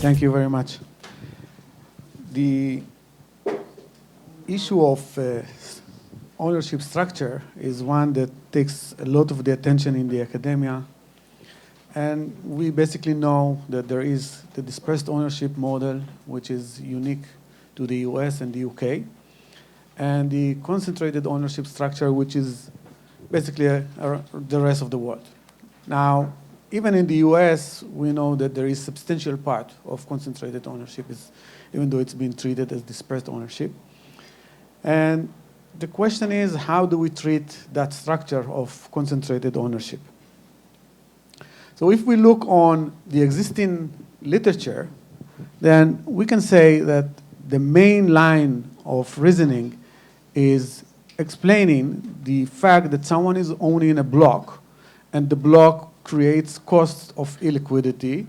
Thank you very much. The issue of ownership structure is one that takes a lot of the attention in the academia. And we basically know that there is the dispersed ownership model, which is unique to the US and the UK, and the concentrated ownership structure, which is basically the rest of the world. Now, even in the US, we know that there is substantial part of concentrated ownership, even though it's been treated as dispersed ownership. And the question is, how do we treat that structure of concentrated ownership? So if we look on the existing literature, then we can say that the main line of reasoning is explaining the fact that someone is owning a block, and the block creates costs of illiquidity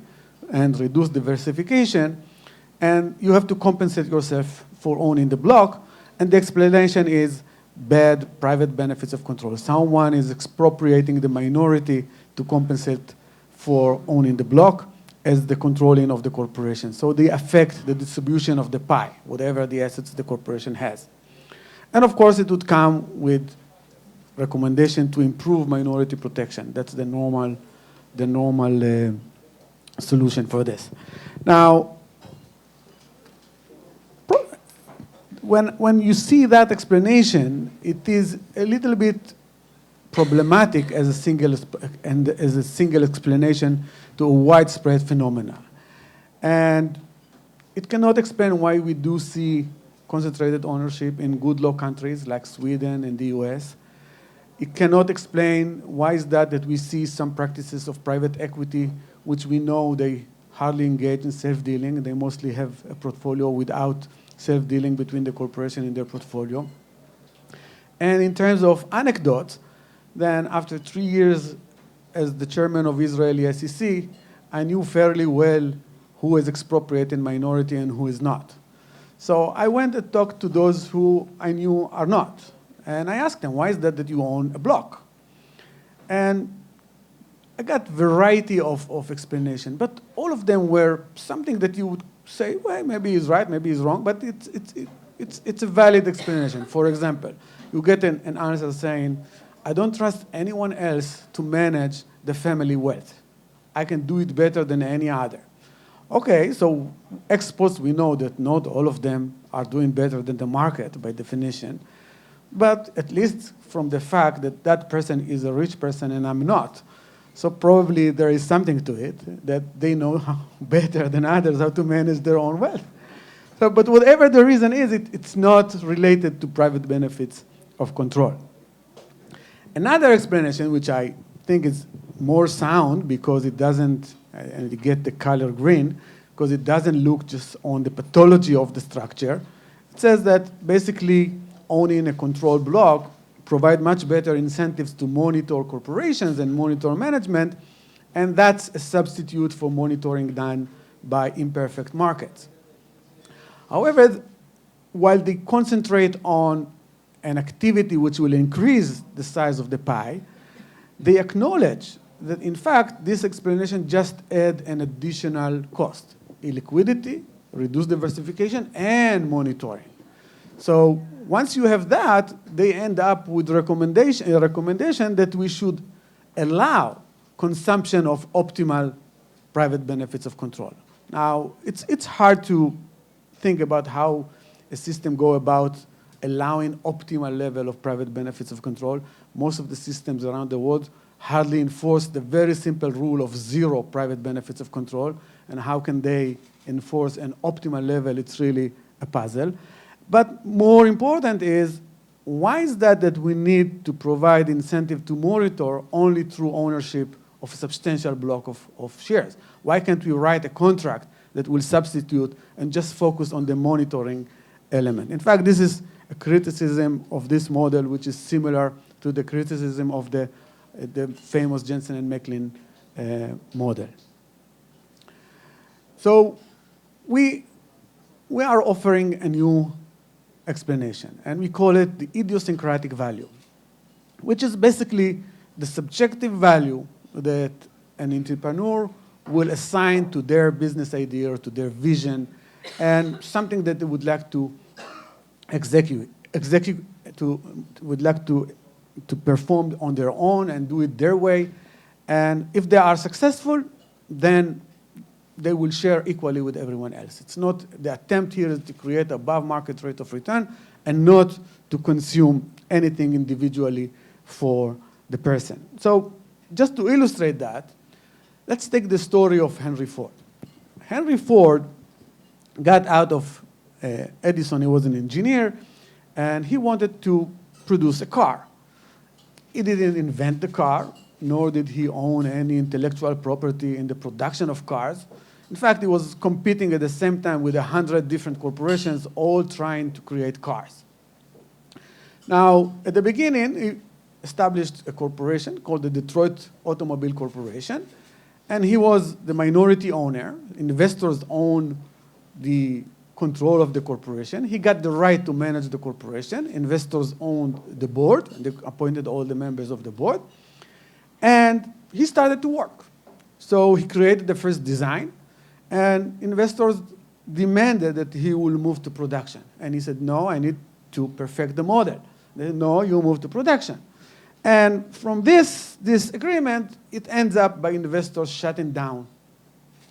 and reduced diversification, and you have to compensate yourself for owning the block, and the explanation is bad private benefits of control. Someone is expropriating the minority to compensate for owning the block as the controlling of the corporation. So they affect the distribution of the pie, whatever the assets the corporation has. And of course, it would come with recommendation to improve minority protection. That's the normal solution for this. Now, when you see that explanation, it is a little bit problematic as a single explanation to a widespread phenomena. And it cannot explain why we do see concentrated ownership in good law countries like Sweden and the US. It cannot explain why is that we see some practices of private equity, which we know they hardly engage in self-dealing. They mostly have a portfolio without self-dealing between the corporation and their portfolio. And in terms of anecdotes, then after 3 years as the chairman of Israeli SEC, I knew fairly well who is expropriating minority and who is not. So I went and talked to those who I knew are not. And I asked them, why is that you own a block? And I got variety of explanation, but all of them were something that you would say, well, maybe he's right, maybe he's wrong, but it's a valid explanation. For example, you get an answer saying, I don't trust anyone else to manage the family wealth. I can do it better than any other. Okay, so ex post, we know that not all of them are doing better than the market by definition, but at least from the fact that that person is a rich person and I'm not. So probably there is something to it, that they know better than others how to manage their own wealth. So, but whatever the reason is, it's not related to private benefits of control. Another explanation, which I think is more sound because it doesn't, and you get the color green, because it doesn't look just on the pathology of the structure. It says that basically owning a controlled block provide much better incentives to monitor corporations and monitor management, and that's a substitute for monitoring done by imperfect markets. However, while they concentrate on an activity which will increase the size of the pie, they acknowledge that in fact this explanation just add an additional cost, illiquidity, reduced diversification, and monitoring. So once you have that, they end up with a recommendation that we should allow consumption of optimal private benefits of control. Now, it's hard to think about how a system go about allowing optimal level of private benefits of control. Most of the systems around the world hardly enforce the very simple rule of 0 private benefits of control. And how can they enforce an optimal level? It's really a puzzle. But more important is, why is that we need to provide incentive to monitor only through ownership of a substantial block of shares? Why can't we write a contract that will substitute and just focus on the monitoring element? In fact, this is a criticism of this model, which is similar to the criticism of the famous Jensen and Macklin model. So we are offering a new explanation, and we call it the idiosyncratic value, which is basically the subjective value that an entrepreneur will assign to their business idea or to their vision, and something that they would like to would like to perform on their own and do it their way. And if they are successful, then they will share equally with everyone else. It's not, the attempt here is to create above market rate of return and not to consume anything individually for the person. So just to illustrate that, let's take the story of Henry Ford. Henry Ford got out of Edison. He was an engineer, and he wanted to produce a car. He didn't invent the car, nor did he own any intellectual property in the production of cars. In fact, he was competing at the same time with 100 different corporations, all trying to create cars. Now, at the beginning, he established a corporation called the Detroit Automobile Corporation, and he was the minority owner. Investors owned the control of the corporation. He got the right to manage the corporation. Investors owned the board, and they appointed all the members of the board. And he started to work. So he created the first design, and investors demanded that he will move to production. And he said, no, I need to perfect the model. They said, no, you move to production. And from this agreement, it ends up by investors shutting down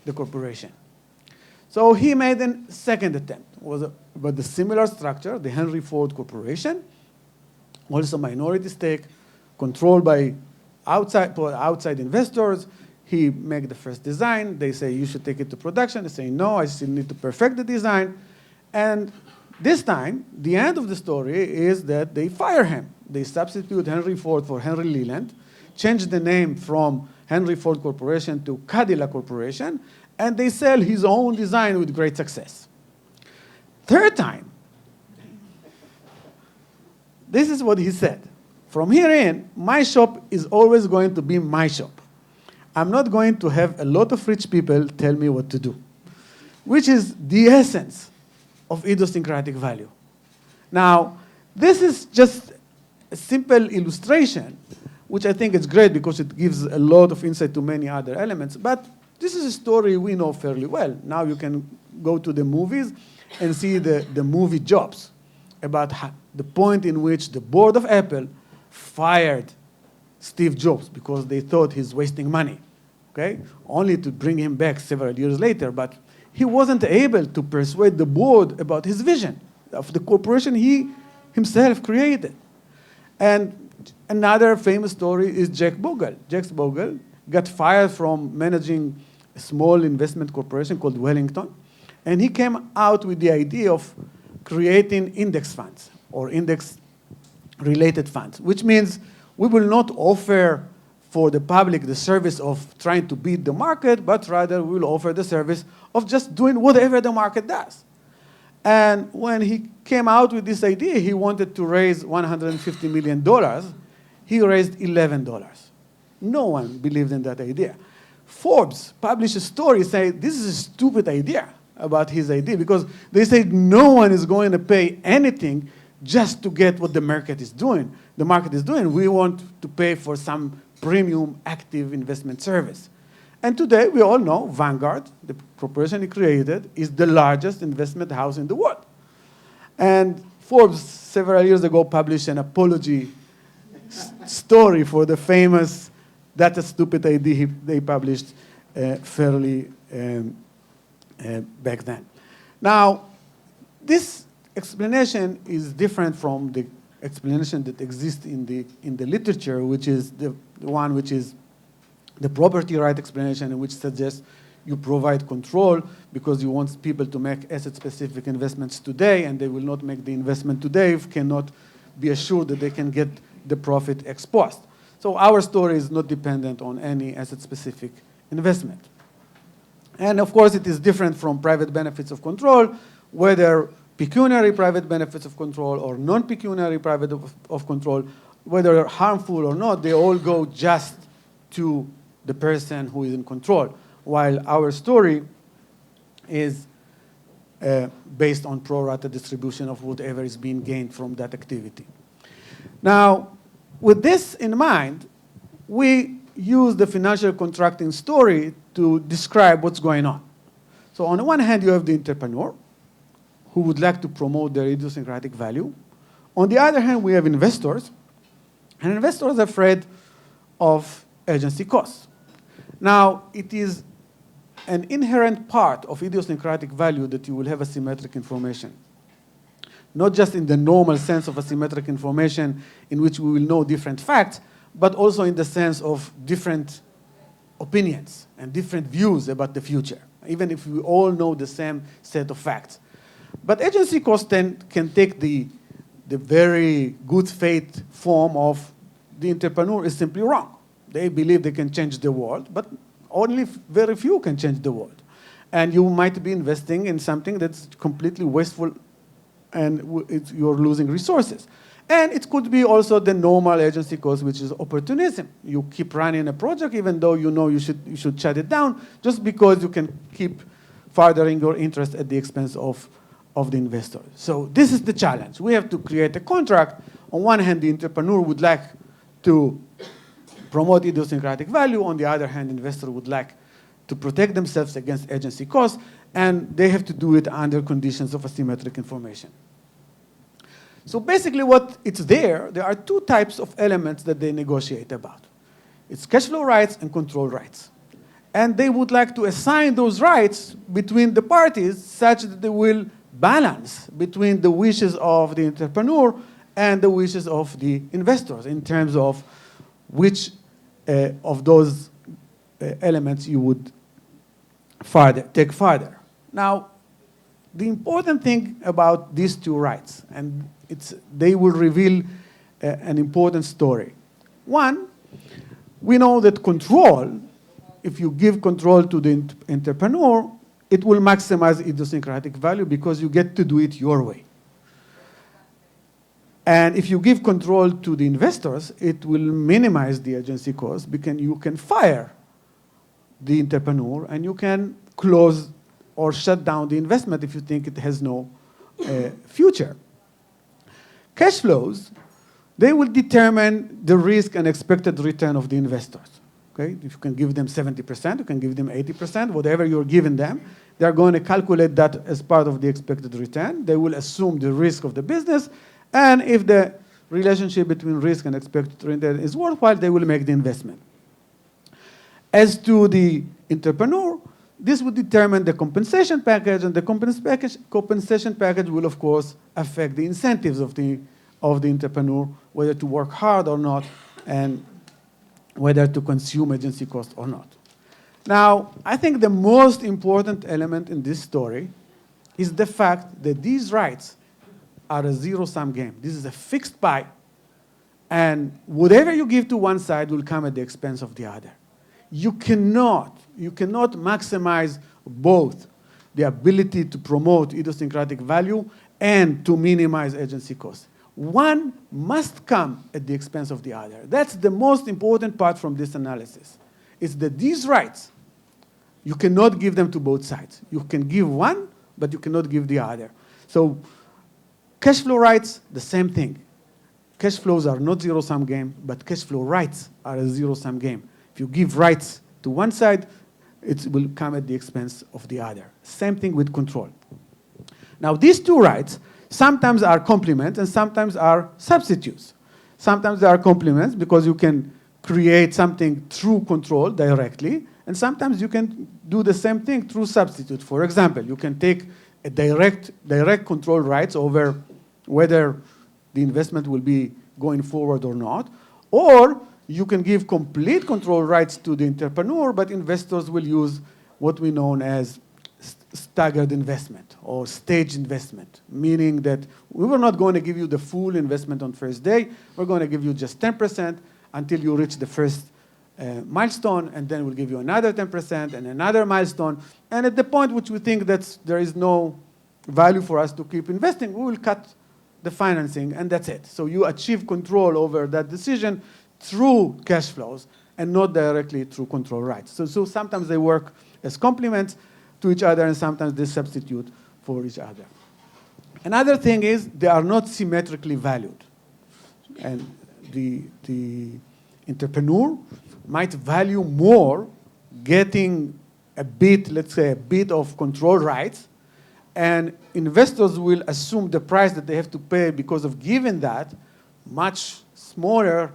the corporation. So he made a second attempt. It was about the similar structure, the Henry Ford Corporation, also minority stake, controlled by outside investors. He made the first design. They say, you should take it to production. They say, no, I still need to perfect the design. And this time, the end of the story is that they fire him. They substitute Henry Ford for Henry Leland, change the name from Henry Ford Corporation to Cadillac Corporation, and they sell his own design with great success. Third time, this is what he said. From here in, my shop is always going to be my shop. I'm not going to have a lot of rich people tell me what to do, which is the essence of idiosyncratic value. Now, this is just a simple illustration, which I think is great because it gives a lot of insight to many other elements, but this is a story we know fairly well. Now you can go to the movies and see the movie Jobs, about the point in which the board of Apple fired Steve Jobs because they thought he's wasting money, okay? Only to bring him back several years later, but he wasn't able to persuade the board about his vision of the corporation he himself created. And another famous story is Jack Bogle. Jack Bogle got fired from managing a small investment corporation called Wellington, and he came out with the idea of creating index funds or index-related funds, which means we will not offer for the public the service of trying to beat the market, but rather we will offer the service of just doing whatever the market does. And when he came out with this idea, he wanted to raise $150 million. He raised $11. No one believed in that idea. Forbes published a story saying this is a stupid idea about his idea because they said no one is going to pay anything just to get what the market is doing. The market is doing. We want to pay for some premium active investment service. And today, we all know Vanguard, the corporation he created, is the largest investment house in the world. And Forbes, several years ago, published an apology story for the famous "That's a Stupid Idea" they published fairly back then. Now, this explanation is different from the explanation that exists in the literature, which is the one which is the property right explanation, which suggests you provide control because you want people to make asset-specific investments today, and they will not make the investment today if cannot be assured that they can get the profit ex post. So our story is not dependent on any asset-specific investment. And of course, it is different from private benefits of control, whether pecuniary private benefits of control or non-pecuniary private of control, whether they're harmful or not, they all go just to the person who is in control, while our story is based on pro rata distribution of whatever is being gained from that activity. Now, with this in mind, we use the financial contracting story to describe what's going on. So on the one hand, you have the entrepreneur who would like to promote their idiosyncratic value. On the other hand, we have investors, and investors are afraid of agency costs. Now, it is an inherent part of idiosyncratic value that you will have asymmetric information. Not just in the normal sense of asymmetric information in which we will know different facts, but also in the sense of different opinions and different views about the future, even if we all know the same set of facts. But agency cost then can take the very good faith form of the entrepreneur is simply wrong. They believe they can change the world, but only very few can change the world. And you might be investing in something that's completely wasteful and you're losing resources. And it could be also the normal agency cost, which is opportunism. You keep running a project even though you know you should shut it down just because you can keep furthering your interest at the expense of the investor. So this is the challenge. We have to create a contract. On one hand, the entrepreneur would like to promote idiosyncratic value. On the other hand, investor would like to protect themselves against agency costs, and they have to do it under conditions of asymmetric information. So basically what it's there are two types of elements that they negotiate about. It's cash flow rights and control rights. And they would like to assign those rights between the parties such that they will balance between the wishes of the entrepreneur and the wishes of the investors in terms of which of those elements you would take further. Now, the important thing about these two rights, and they will reveal an important story. One, we know that control, if you give control to the entrepreneur, it will maximize idiosyncratic value because you get to do it your way. And if you give control to the investors, it will minimize the agency cost because you can fire the entrepreneur and you can close or shut down the investment if you think it has no future. Cash flows, they will determine the risk and expected return of the investors. Okay? If you can give them 70%, you can give them 80%, whatever you're giving them, they're going to calculate that as part of the expected return. They will assume the risk of the business, and if the relationship between risk and expected return is worthwhile, they will make the investment. As to the entrepreneur, this would determine the compensation package, and the compensation package will, of course, affect the incentives of the entrepreneur, whether to work hard or not, and whether to consume agency cost or not. Now, I think the most important element in this story is the fact that these rights are a zero-sum game. This is a fixed pie, and whatever you give to one side will come at the expense of the other. You cannot maximize both the ability to promote idiosyncratic value and to minimize agency costs. One must come at the expense of the other. That's the most important part from this analysis. It's that these rights, you cannot give them to both sides. You can give one, but you cannot give the other. So cash flow rights, the same thing. Cash flows are not zero-sum game, but cash flow rights are a zero-sum game. If you give rights to one side, it will come at the expense of the other. Same thing with control. Now, these two rights sometimes are complements and sometimes are substitutes. Sometimes they are complements because you can create something through control directly, and sometimes you can do the same thing through substitute. For example, you can take a direct control rights over whether the investment will be going forward or not, or you can give complete control rights to the entrepreneur, but investors will use what we know as staggered investment or staged investment, meaning that we were not going to give you the full investment on first day. We're going to give you just 10% until you reach the first milestone, and then we'll give you another 10% and another milestone. And at the point which we think that there is no value for us to keep investing, we will cut the financing, and that's it. So you achieve control over that decision through cash flows and not directly through control rights. So sometimes they work as complements to each other, and sometimes they substitute for each other. Another thing is they are not symmetrically valued. And entrepreneur might value more getting a bit, let's say, a bit of control rights, and investors will assume the price that they have to pay because of giving that much smaller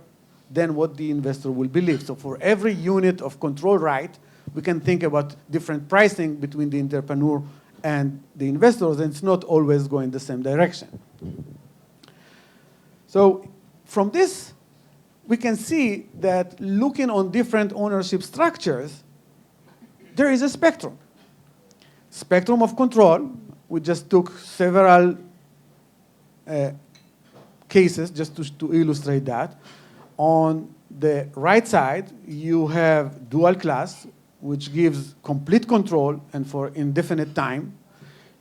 than what the investor will believe. So for every unit of control right, we can think about different pricing between the entrepreneur and the investors, and it's not always going the same direction. So from this, we can see that looking on different ownership structures, there is a spectrum. Spectrum of control. We just took several cases just to illustrate that. On the right side, you have dual class, which gives complete control and for indefinite time.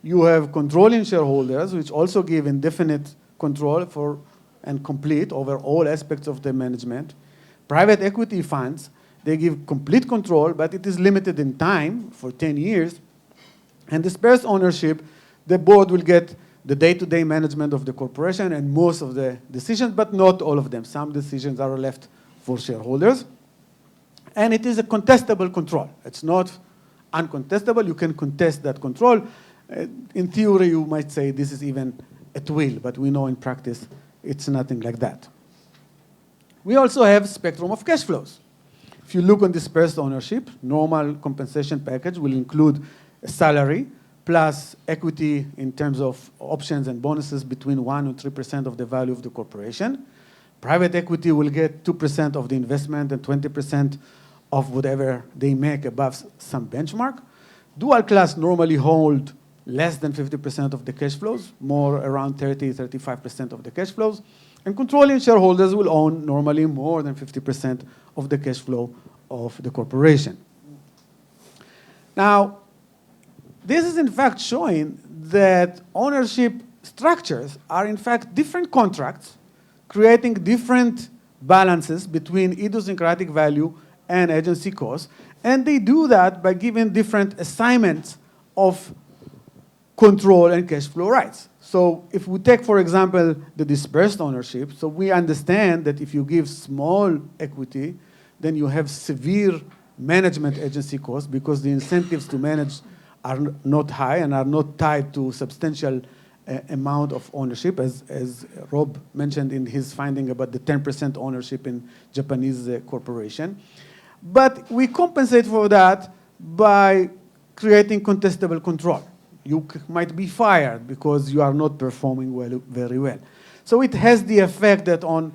You have controlling shareholders, which also give indefinite control for and complete over all aspects of the management. Private equity funds, they give complete control, but it is limited in time for 10 years. And dispersed ownership, the board will get the day-to-day management of the corporation and most of the decisions, but not all of them. Some decisions are left for shareholders. And it is a contestable control. It's not uncontestable. You can contest that control. In theory, you might say this is even at will, but we know in practice it's nothing like that. We also have spectrum of cash flows. If you look on dispersed ownership, normal compensation package will include a salary plus equity in terms of options and bonuses between 1 and 3% of the value of the corporation. Private equity will get 2% of the investment and 20% of whatever they make above some benchmark. Dual class normally hold less than 50% of the cash flows, more around 30-35% of the cash flows. And controlling shareholders will own normally more than 50% of the cash flow of the corporation. Now, this is in fact showing that ownership structures are in fact different contracts creating different balances between idiosyncratic value and agency cost. And they do that by giving different assignments of control and cash flow rights. So if we take, for example, the dispersed ownership, so we understand that if you give small equity, then you have severe management agency costs because the incentives to manage are not high and are not tied to substantial amount of ownership, as Rob mentioned in his finding about the 10% ownership in Japanese corporation. But we compensate for that by creating contestable control. You might be fired because you are not performing very well. So it has the effect that on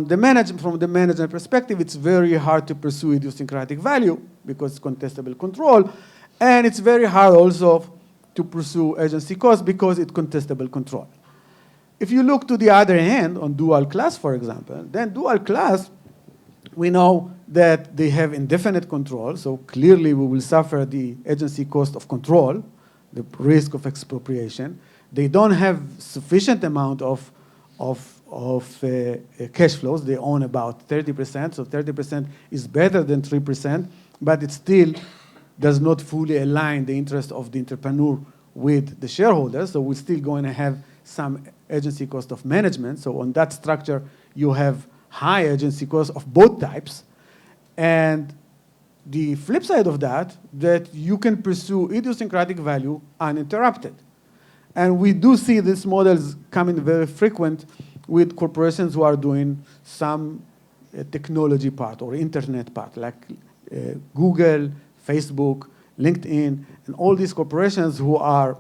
the management, from the management perspective, it's very hard to pursue idiosyncratic value because it's contestable control. And it's very hard also to pursue agency cost because it's contestable control. If you look to the other hand, on dual class, for example, then dual class, we know that they have indefinite control, so clearly we will suffer the agency cost of control, the risk of expropriation. They don't have sufficient amount of cash flows. They own about 30%, so 30% is better than 3%, but it still does not fully align the interest of the entrepreneur with the shareholders, so we're still going to have some agency cost of management. So on that structure, you have high agency costs of both types. And the flip side of that you can pursue idiosyncratic value uninterrupted. And we do see these models coming very frequent with corporations who are doing some technology part or internet part, like Google, Facebook, LinkedIn, and all these corporations who are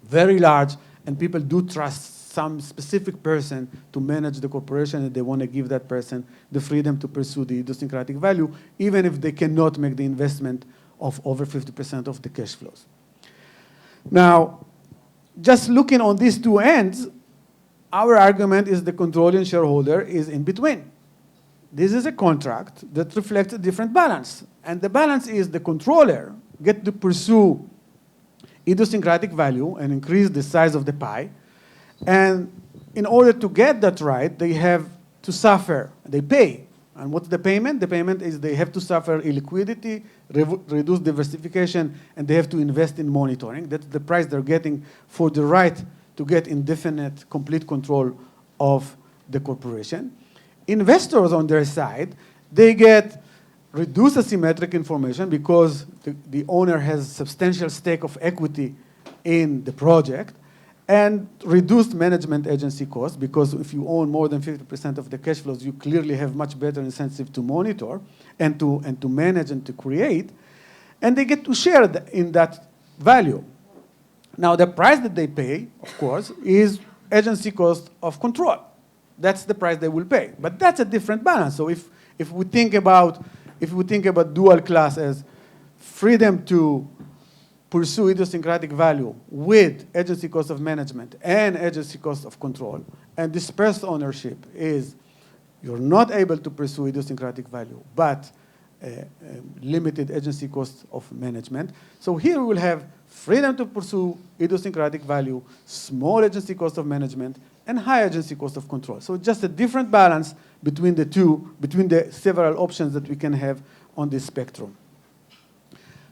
very large, and people do trust some specific person to manage the corporation, and they want to give that person the freedom to pursue the idiosyncratic value, even if they cannot make the investment of over 50% of the cash flows. Now, just looking on these two ends, our argument is the controlling shareholder is in between. This is a contract that reflects a different balance. And the balance is the controller get to pursue idiosyncratic value and increase the size of the pie. And in order to get that right, they have to suffer. They pay. And what's the payment? The payment is they have to suffer illiquidity, reduce diversification, and they have to invest in monitoring. That's the price they're getting for the right to get indefinite, complete control of the corporation. Investors on their side, they get reduced asymmetric information because the owner has substantial stake of equity in the project, and reduced management agency costs, because if you own more than 50% of the cash flows, you clearly have much better incentive to monitor and to manage and to create, and they get to share in that value. Now, the price that they pay, of course, is agency cost of control. That's the price they will pay. But that's a different balance. So if we think about dual class as freedom to pursue idiosyncratic value with agency cost of management and agency cost of control, and dispersed ownership is you're not able to pursue idiosyncratic value, but limited agency cost of management. So here we will have freedom to pursue idiosyncratic value, small agency cost of management, and high agency cost of control. So just a different balance between the two, between the several options that we can have on this spectrum.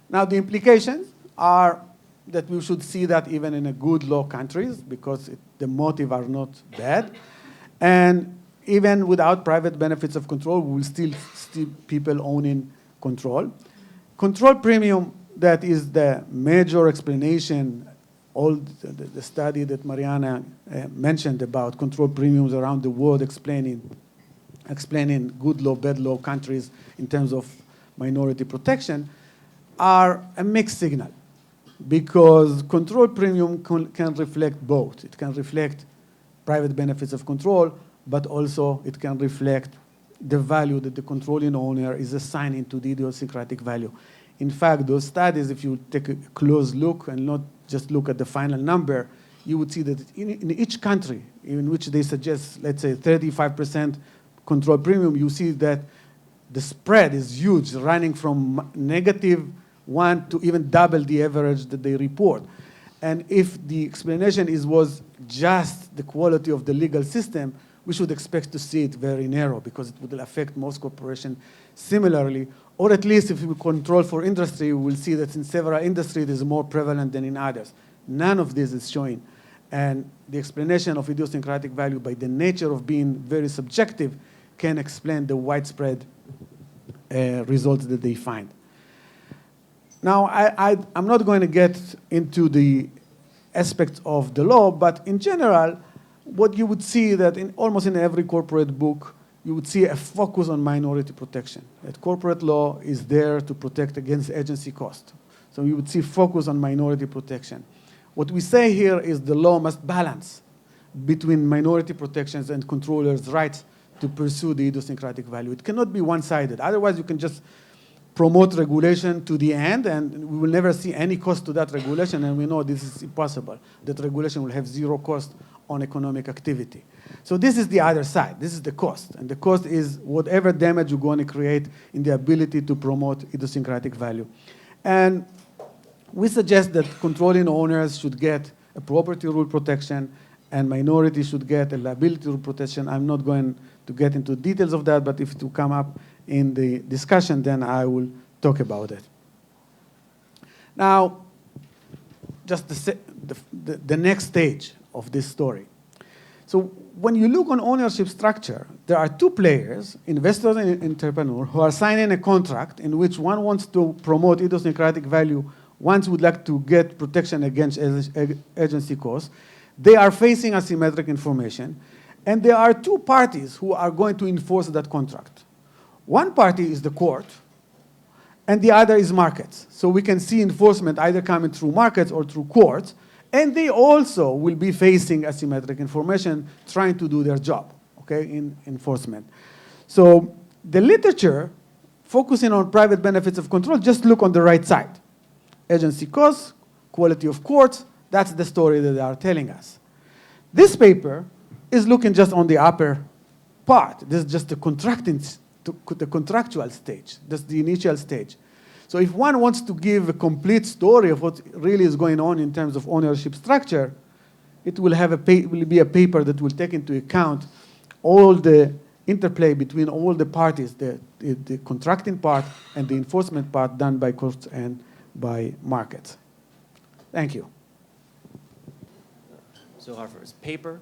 Now, the implications are that we should see that even in a good law countries, because the motive are not bad. And even without private benefits of control, we will still see people owning control. Control premium, that is the major explanation, all the study that Mariana mentioned about control premiums around the world explaining good law, bad law countries in terms of minority protection, are a mixed signal, because control premium can reflect both. It can reflect private benefits of control, but also it can reflect the value that the controlling owner is assigning to the idiosyncratic value. In fact, those studies, if you take a close look and not just look at the final number, you would see that in each country in which they suggest, let's say, 35% control premium, you see that the spread is huge, running from -1 to even double the average that they report. And if the explanation was just the quality of the legal system, we should expect to see it very narrow, because it would affect most corporations similarly. Or at least if we control for industry, we will see that in several industries it is more prevalent than in others. None of this is showing. And the explanation of idiosyncratic value, by the nature of being very subjective, can explain the widespread results that they find. Now, I'm not going to get into the aspects of the law, but in general, what you would see that almost in every corporate book, you would see a focus on minority protection. That corporate law is there to protect against agency cost. So you would see focus on minority protection. What we say here is the law must balance between minority protections and controllers' rights to pursue the idiosyncratic value. It cannot be one-sided. Otherwise, you can just promote regulation to the end, and we will never see any cost to that regulation, and we know this is impossible, that regulation will have zero cost on economic activity. So this is the other side. This is the cost, and the cost is whatever damage you're going to create in the ability to promote idiosyncratic value. And we suggest that controlling owners should get a property rule protection, and minorities should get a liability rule protection. I'm not going to get into details of that, but if it will come up in the discussion, then I will talk about it. Now, just the next stage of this story. So when you look on ownership structure, there are two players, investors and entrepreneurs, who are signing a contract in which one wants to promote idiosyncratic value, one would like to get protection against agency costs. They are facing asymmetric information, and there are two parties who are going to enforce that contract. One party is the court, and the other is markets. So we can see enforcement either coming through markets or through courts, and they also will be facing asymmetric information, trying to do their job, okay, in enforcement. So the literature, focusing on private benefits of control, just look on the right side. Agency costs, quality of courts, that's the story that they are telling us. This paper is looking just on the upper part. This is just the contractual stage. That's the initial stage. So if one wants to give a complete story of what really is going on in terms of ownership structure, it will be a paper that will take into account all the interplay between all the parties, the contracting part and the enforcement part done by courts and by markets. Thank you. Zohar for his paper.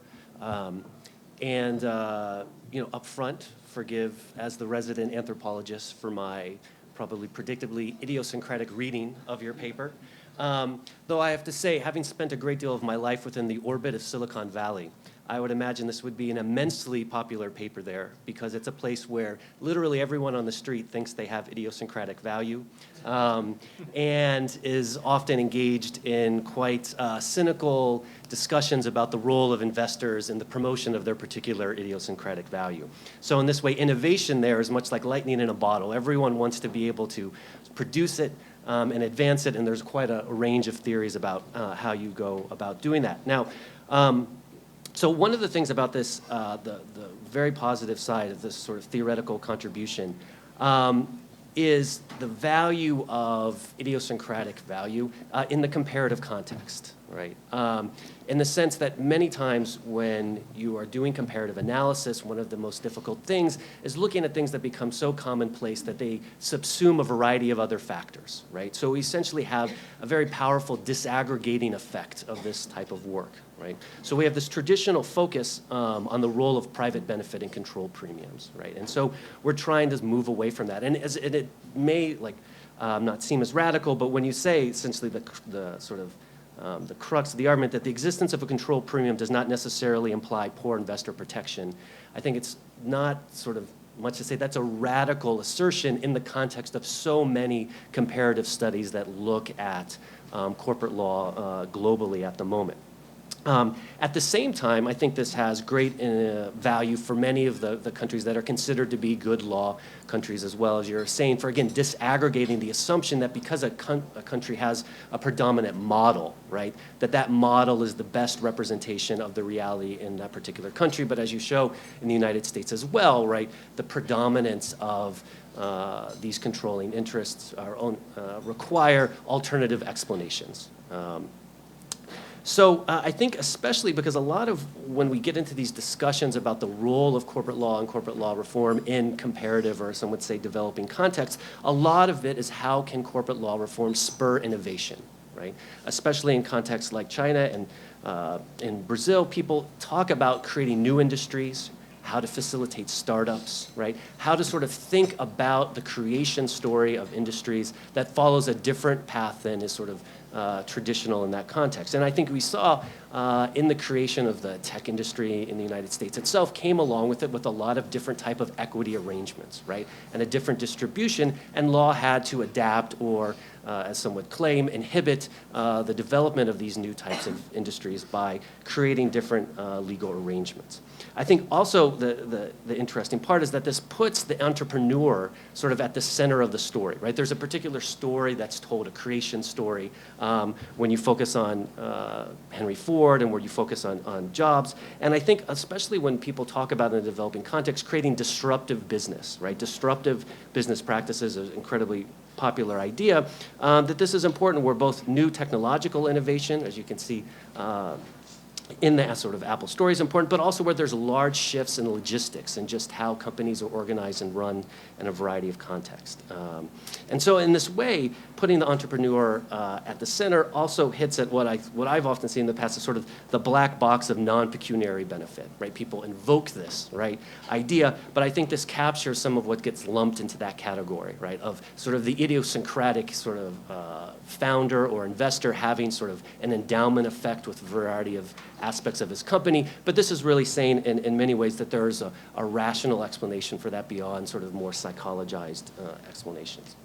And up front, forgive as the resident anthropologist for my probably predictably idiosyncratic reading of your paper. Though I have to say, having spent a great deal of my life within the orbit of Silicon Valley, I would imagine this would be an immensely popular paper there because it's a place where literally everyone on the street thinks they have idiosyncratic value and is often engaged in quite cynical discussions about the role of investors in the promotion of their particular idiosyncratic value. So in this way, innovation there is much like lightning in a bottle. Everyone wants to be able to produce it and advance it, and there's quite a range of theories about how you go about doing that. Now, so one of the things about this, the very positive side of this sort of theoretical contribution is the value of idiosyncratic value in the comparative context, right? In the sense that many times when you are doing comparative analysis, one of the most difficult things is looking at things that become so commonplace that they subsume a variety of other factors, right? So we essentially have a very powerful disaggregating effect of this type of work, right? So we have this traditional focus on the role of private benefit and control premiums, right? And so we're trying to move away from that. And it may not seem as radical, but when you say essentially the sort of the crux of the argument that the existence of a control premium does not necessarily imply poor investor protection, I think it's not sort of much to say that's a radical assertion in the context of so many comparative studies that look at corporate law globally at the moment. At the same time, I think this has great value for many of the countries that are considered to be good law countries, as well as you're saying, for, again, disaggregating the assumption that because a country has a predominant model, right, that model is the best representation of the reality in that particular country. But as you show in the United States as well, right, the predominance of these controlling interests require alternative explanations. So I think especially because a lot of when we get into these discussions about the role of corporate law and corporate law reform in comparative, or some would say developing contexts, a lot of it is how can corporate law reform spur innovation, right? Especially in contexts like China and in Brazil, people talk about creating new industries, how to facilitate startups, right? How to sort of think about the creation story of industries that follows a different path than is sort of traditional in that context. And I think we saw in the creation of the tech industry in the United States itself came along with it with a lot of different type of equity arrangements, right? And a different distribution, and law had to adapt or, as some would claim, inhibit the development of these new types of industries by creating different legal arrangements. I think also the interesting part is that this puts the entrepreneur sort of at the center of the story, right? There's a particular story that's told, a creation story, when you focus on Henry Ford and where you focus on jobs. And I think especially when people talk about in a developing context, creating disruptive business, right? Disruptive business practices is an incredibly popular idea, that this is important where both new technological innovation, as you can see, in that sort of Apple story is important, but also where there's large shifts in logistics and just how companies are organized and run in a variety of contexts. And so in this way, putting the entrepreneur at the center also hits at what I've often seen in the past as sort of the black box of non-pecuniary benefit, right? People invoke this, right, idea, but I think this captures some of what gets lumped into that category, right, of sort of the idiosyncratic sort of founder or investor having sort of an endowment effect with a variety of aspects of his company, but this is really saying in many ways that there's a rational explanation for that beyond sort of more psychologized explanations.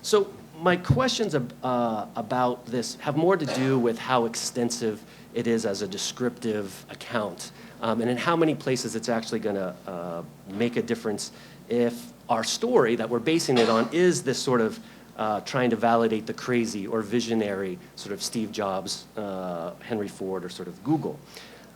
So my questions about this have more to do with how extensive it is as a descriptive account, and in how many places it's actually going to make a difference if our story that we're basing it on is this sort of trying to validate the crazy or visionary sort of Steve Jobs, Henry Ford, or sort of Google.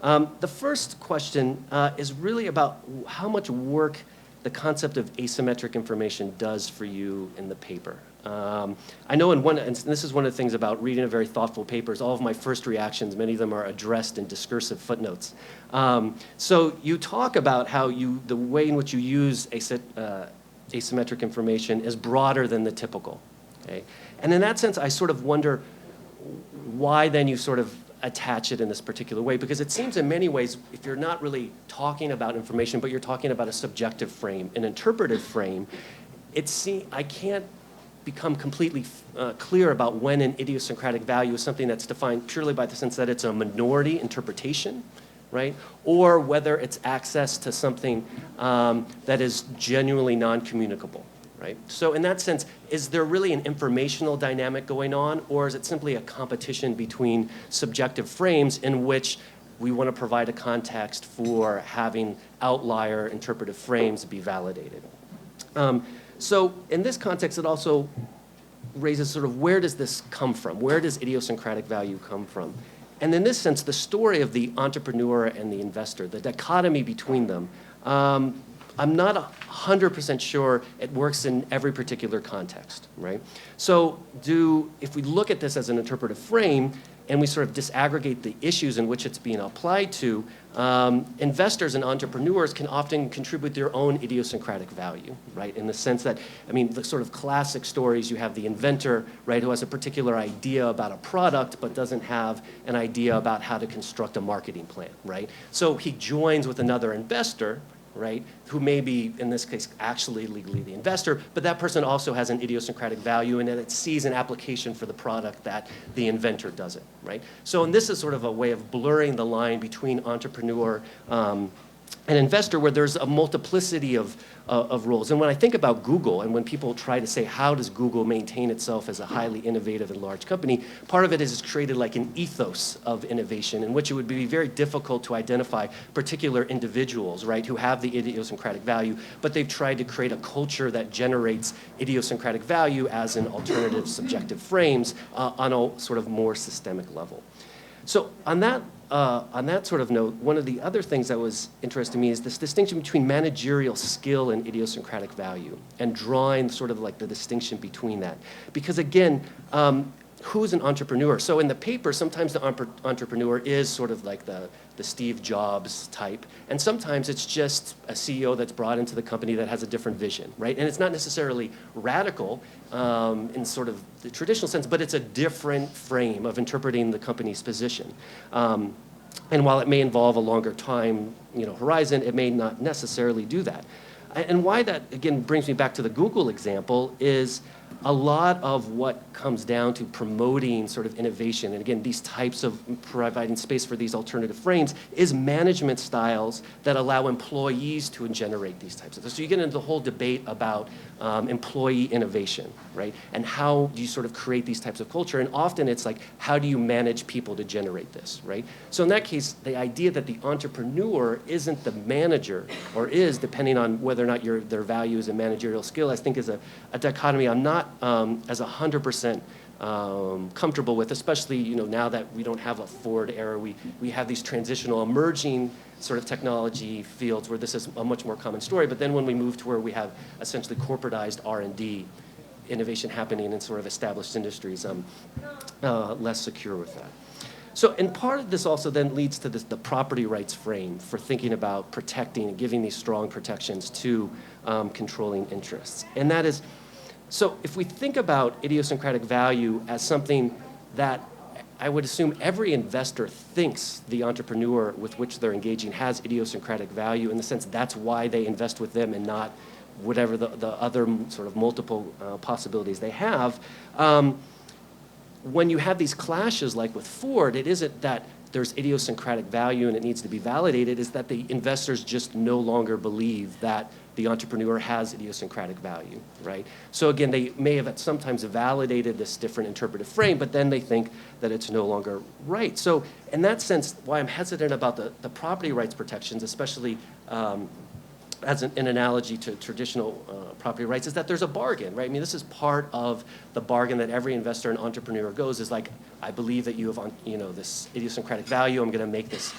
The first question is really about how much work the concept of asymmetric information does for you in the paper. I know and this is one of the things about reading a very thoughtful paper, is all of my first reactions, many of them are addressed in discursive footnotes. So you talk about how the way in which you use asymmetric information is broader than the typical. Okay? And in that sense, I sort of wonder why then you sort of attach it in this particular way, because it seems in many ways, if you're not really talking about information, but you're talking about a subjective frame, an interpretive frame, I can't become completely clear about when an idiosyncratic value is something that's defined purely by the sense that it's a minority interpretation, right? Or whether it's access to something that is genuinely non-communicable, right? So in that sense, is there really an informational dynamic going on, or is it simply a competition between subjective frames in which we want to provide a context for having outlier interpretive frames be validated? So in this context, it also raises sort of, where does this come from? Where does idiosyncratic value come from? And in this sense, the story of the entrepreneur and the investor, the dichotomy between them, I'm not 100% sure it works in every particular context, right? So if we look at this as an interpretive frame, and we sort of disaggregate the issues in which it's being applied to, investors and entrepreneurs can often contribute their own idiosyncratic value, right? In the sense that, I mean, the sort of classic stories, you have the inventor, right, who has a particular idea about a product, but doesn't have an idea about how to construct a marketing plan, right? So he joins with another investor, right, who may be, in this case, actually legally the investor, but that person also has an idiosyncratic value, and it sees an application for the product that the inventor doesn't, right? So, and this is sort of a way of blurring the line between entrepreneur and investor, where there's a multiplicity of roles. And when I think about Google, and when people try to say, how does Google maintain itself as a highly innovative and large company, part of it is it's created like an ethos of innovation in which it would be very difficult to identify particular individuals, right, who have the idiosyncratic value, but they've tried to create a culture that generates idiosyncratic value as an alternative subjective frames on a sort of more systemic level. So on that sort of note, one of the other things that was interesting to me is this distinction between managerial skill and idiosyncratic value, and drawing sort of like the distinction between that. Because again, who's an entrepreneur? So in the paper, sometimes the entrepreneur is sort of like the Steve Jobs type, and sometimes it's just a CEO that's brought into the company that has a different vision, right? And it's not necessarily radical in sort of the traditional sense, but it's a different frame of interpreting the company's position. And while it may involve a longer time, horizon, it may not necessarily do that. And why that, again, brings me back to the Google example is a lot of what comes down to promoting sort of innovation, and again, these types of providing space for these alternative frames, is management styles that allow employees to generate these types of things. So you get into the whole debate about employee innovation, right? And how do you sort of create these types of culture? And often it's like, how do you manage people to generate this, right? So in that case, the idea that the entrepreneur isn't the manager, or is, depending on whether or not their value is a managerial skill, I think is a dichotomy I'm not as 100% comfortable with, especially now that we don't have a Ford era, we have these transitional emerging sort of technology fields where this is a much more common story. But then when we move to where we have essentially corporatized R&D, innovation happening in sort of established industries, I'm less secure with that. So, and part of this also then leads to the property rights frame for thinking about protecting and giving these strong protections to controlling interests. And that is, so if we think about idiosyncratic value as something that I would assume every investor thinks the entrepreneur with which they're engaging has idiosyncratic value, in the sense that's why they invest with them and not whatever the other sort of multiple possibilities they have. When you have these clashes like with Ford, it isn't that there's idiosyncratic value and it needs to be validated, is that the investors just no longer believe that the entrepreneur has idiosyncratic value, right? So again, they may have sometimes validated this different interpretive frame, but then they think that it's no longer right. So in that sense, why I'm hesitant about the property rights protections, especially as an analogy to traditional property rights, is that there's a bargain, right? I mean, this is part of the bargain that every investor and entrepreneur goes, is like, I believe that you have, this idiosyncratic value, I'm gonna make this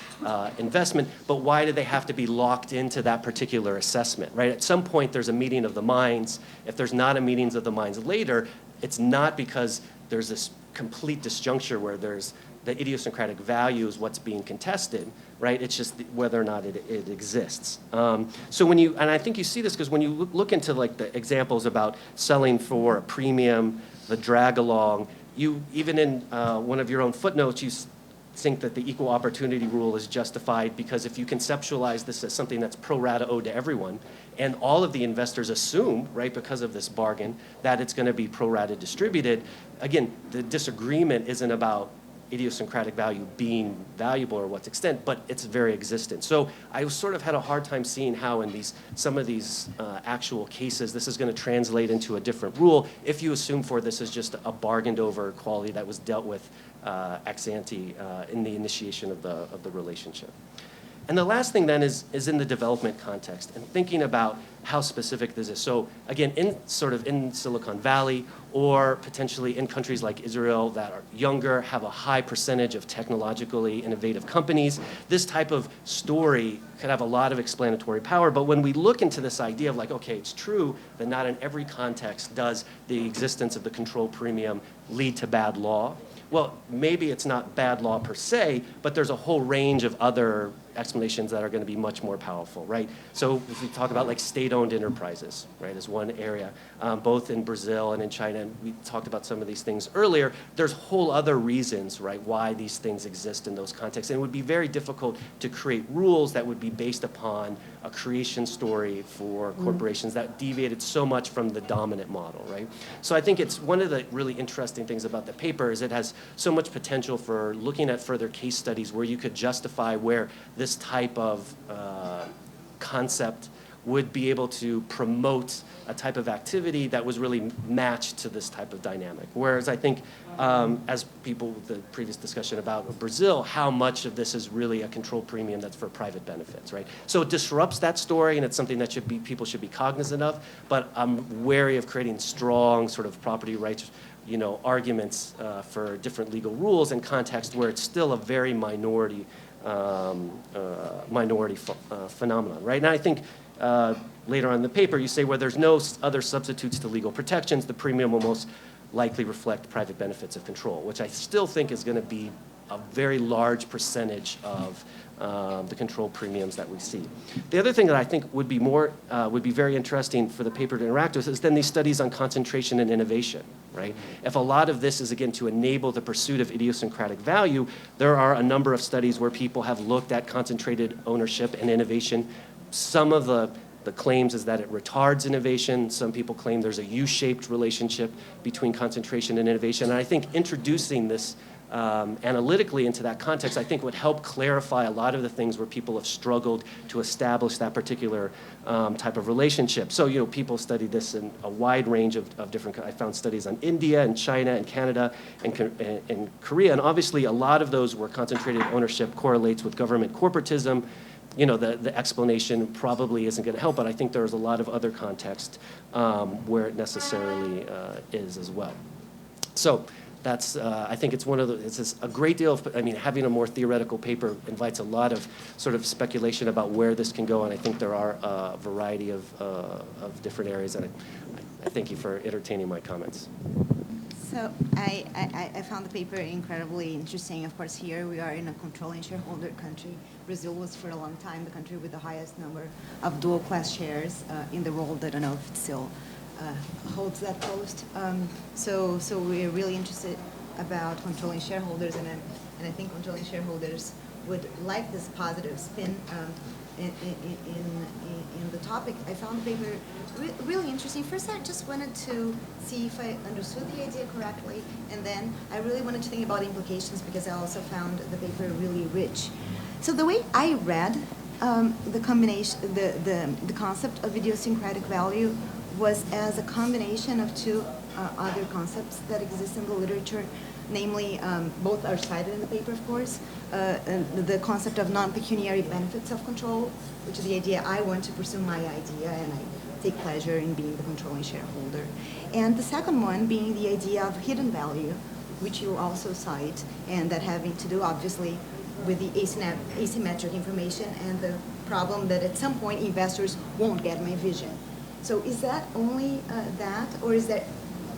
investment, but why do they have to be locked into that particular assessment, right? At some point, there's a meeting of the minds. If there's not a meeting of the minds later, it's not because there's this complete disjuncture where there's the idiosyncratic value is what's being contested, right? It's just whether or not it exists. So when you, and I think you see this because when you look into like the examples about selling for a premium, the drag along, you, even in one of your own footnotes, you think that the equal opportunity rule is justified because if you conceptualize this as something that's pro rata owed to everyone, and all of the investors assume, right, because of this bargain, that it's going to be pro rata distributed, again, the disagreement isn't about idiosyncratic value being valuable or what's extent, but its very existence. So I sort of had a hard time seeing how in some of these actual cases this is going to translate into a different rule if you assume for this is just a bargained over quality that was dealt with ex ante in the initiation of the relationship. And the last thing then is in the development context and thinking about how specific this is. So again, in Silicon Valley or potentially in countries like Israel that are younger, have a high percentage of technologically innovative companies, this type of story could have a lot of explanatory power. But when we look into this idea of like, okay, it's true that not in every context does the existence of the control premium lead to bad law. Well, maybe it's not bad law per se, but there's a whole range of other explanations that are going to be much more powerful, right? So if we talk about like state-owned enterprises, right, as one area, both in Brazil and in China, and we talked about some of these things earlier, there's whole other reasons, right, why these things exist in those contexts. And it would be very difficult to create rules that would be based upon a creation story for corporations that deviated so much from the dominant model, right? So I think it's one of the really interesting things about the paper is it has so much potential for looking at further case studies where you could justify where this type of concept would be able to promote a type of activity that was really matched to this type of dynamic. Whereas I think, as people with the previous discussion about Brazil, how much of this is really a control premium that's for private benefits, right? So it disrupts that story, and it's something that people should be cognizant of, but I'm wary of creating strong sort of property rights arguments for different legal rules in context where it's still a very minority phenomenon, right? And I think later on in the paper you say where there's no other substitutes to legal protections, the premium will most likely reflect private benefits of control, which I still think is going to be a very large percentage of the control premiums that we see. The other thing that I think would be very interesting for the paper to interact with is then these studies on concentration and innovation, right? If a lot of this is again to enable the pursuit of idiosyncratic value, there are a number of studies where people have looked at concentrated ownership and innovation. Some of the claims is that it retards innovation. Some people claim there's a U-shaped relationship between concentration and innovation. And I think introducing this analytically into that context, I think would help clarify a lot of the things where people have struggled to establish that particular type of relationship. So, people studied this in a wide range of different, I found studies on India and China and Canada and Korea, and obviously a lot of those where concentrated ownership correlates with government corporatism. The explanation probably isn't going to help, but I think there's a lot of other context where it necessarily is as well. So that's, I think it's it's a great deal of, having a more theoretical paper invites a lot of sort of speculation about where this can go, and I think there are a variety of different areas, and I thank you for entertaining my comments. So I found the paper incredibly interesting. Of course, here we are in a controlling shareholder country. Brazil was for a long time the country with the highest number of dual class shares in the world. I don't know if it still holds that post. So we're really interested about controlling shareholders, and I think controlling shareholders would like this positive spin in the topic. I found the paper really interesting. First, I just wanted to see if I understood the idea correctly, and then I really wanted to think about implications because I also found the paper really rich. So the way I read the combination, the concept of idiosyncratic value was as a combination of two other concepts that exist in the literature. Namely, both are cited in the paper, of course, the concept of non-pecuniary benefits of control, which is the idea I want to pursue my idea, and I take pleasure in being the controlling shareholder. And the second one being the idea of hidden value, which you also cite, and that having to do, obviously, with the asymmetric information and the problem that at some point investors won't get my vision. So is that only that, or is there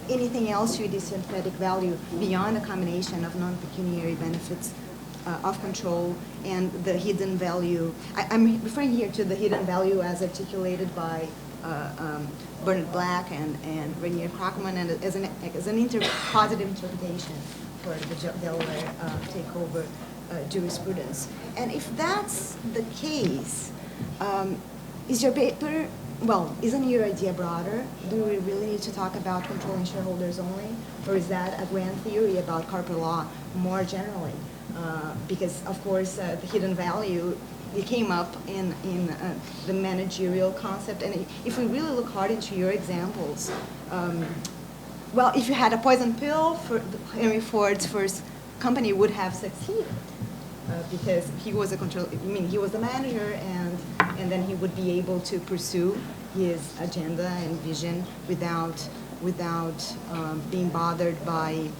anything else to idiosyncratic value beyond a combination of non-pecuniary benefits of control and the hidden value? I'm referring here to the hidden value as articulated by Bernard Black and Rainier Krochman, and as an positive interpretation for the Delaware takeover. jurisprudence. And if that's the case, is your paper, well, isn't your idea broader? Do we really need to talk about controlling shareholders only? Or is that a grand theory about corporate law more generally? Because, of course, the hidden value, it came up in the managerial concept. And if we really look hard into your examples, well, if you had a poison pill, for Henry Ford's first company would have succeeded. Because he was he was the manager, and then he would be able to pursue his agenda and vision without being bothered by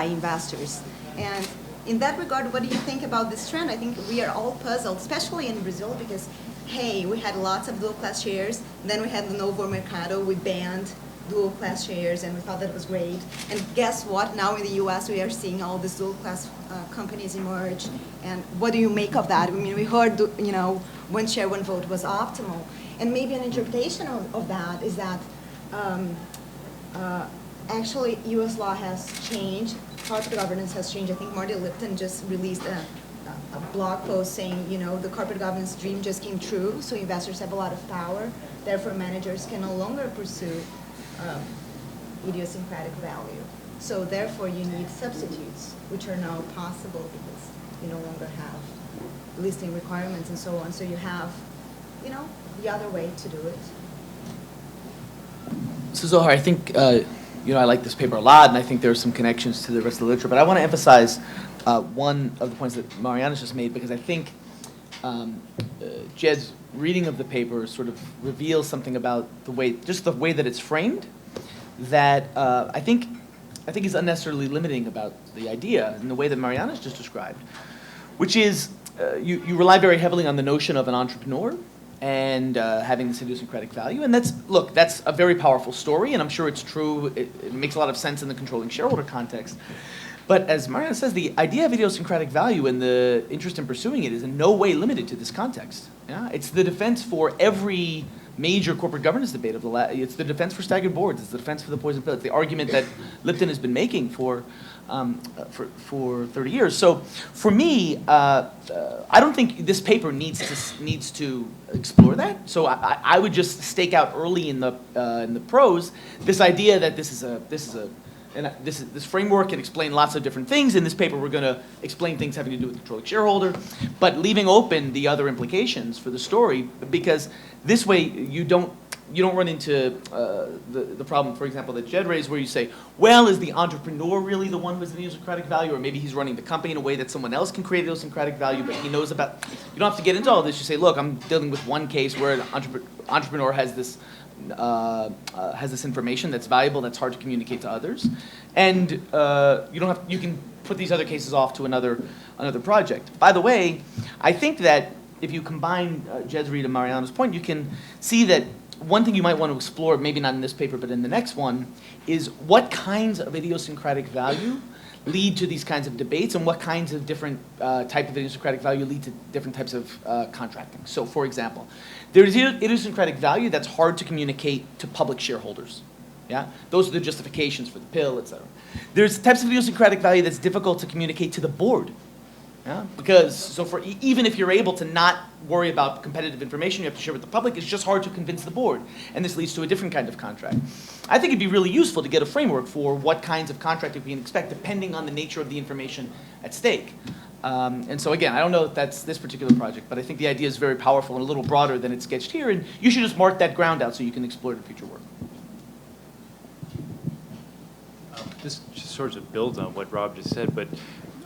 investors. And in that regard, what do you think about this trend? I think we are all puzzled, especially in Brazil, because, hey, we had lots of dual-class shares, then we had the novo mercado, we banned dual-class shares, and we thought that was great. And guess what? Now in the U.S., we are seeing all these dual-class companies emerge. And what do you make of that? I mean, we heard, one share, one vote was optimal. And maybe an interpretation of that is that actually U.S. law has changed, corporate governance has changed. I think Marty Lipton just released a blog post saying, the corporate governance dream just came true, so investors have a lot of power. Therefore, managers can no longer pursue idiosyncratic value. So therefore, you need substitutes, which are now possible because you no longer have listing requirements and so on. So you have, the other way to do it. So Zohar, I think, I like this paper a lot, and I think there are some connections to the rest of the literature, but I want to emphasize one of the points that Mariana's just made, because I think Jed's reading of the paper sort of reveals something about the way that it's framed, that I think is unnecessarily limiting about the idea in the way that Mariana's just described, which is you rely very heavily on the notion of an entrepreneur and having this idiosyncratic value. And that's a very powerful story, and I'm sure it's true. It makes a lot of sense in the controlling shareholder context. But as Mariana says, the idea of idiosyncratic value and the interest in pursuing it is in no way limited to this context. Yeah? It's the defense for every major corporate governance debate of it's the defense for staggered boards, it's the defense for the poison pill, it's the argument that Lipton has been making for 30 years. So for me, I don't think this paper needs to explore that. So I would just stake out early in the prose this idea that this framework can explain lots of different things. In this paper, we're going to explain things having to do with controlling shareholder, but leaving open the other implications for the story, because this way you don't run into the problem, for example, that Jed raised, where you say, well, is the entrepreneur really the one who has the idiosyncratic value, or maybe he's running the company in a way that someone else can create idiosyncratic value, but he knows about. You don't have to get into all this. You say, look, I'm dealing with one case where an entrepreneur has this information that's valuable, that's hard to communicate to others, and you can put these other cases off to another project. By the way, I think that if you combine Jed's read and Mariana's point, you can see that one thing you might want to explore, maybe not in this paper, but in the next one, is what kinds of idiosyncratic value lead to these kinds of debates, and what kinds of different type of idiosyncratic value lead to different types of contracting. So, for example, there's idiosyncratic value that's hard to communicate to public shareholders. Yeah, those are the justifications for the pill, et cetera. There's types of idiosyncratic value that's difficult to communicate to the board. Yeah, because even if you're able to not worry about competitive information you have to share with the public, it's just hard to convince the board, and this leads to a different kind of contract. I think it'd be really useful to get a framework for what kinds of contracting we can expect depending on the nature of the information at stake. And so again, I don't know if that's this particular project, but I think the idea is very powerful and a little broader than it's sketched here, and you should just mark that ground out so you can explore it in future work. This just sort of builds on what Rob just said, but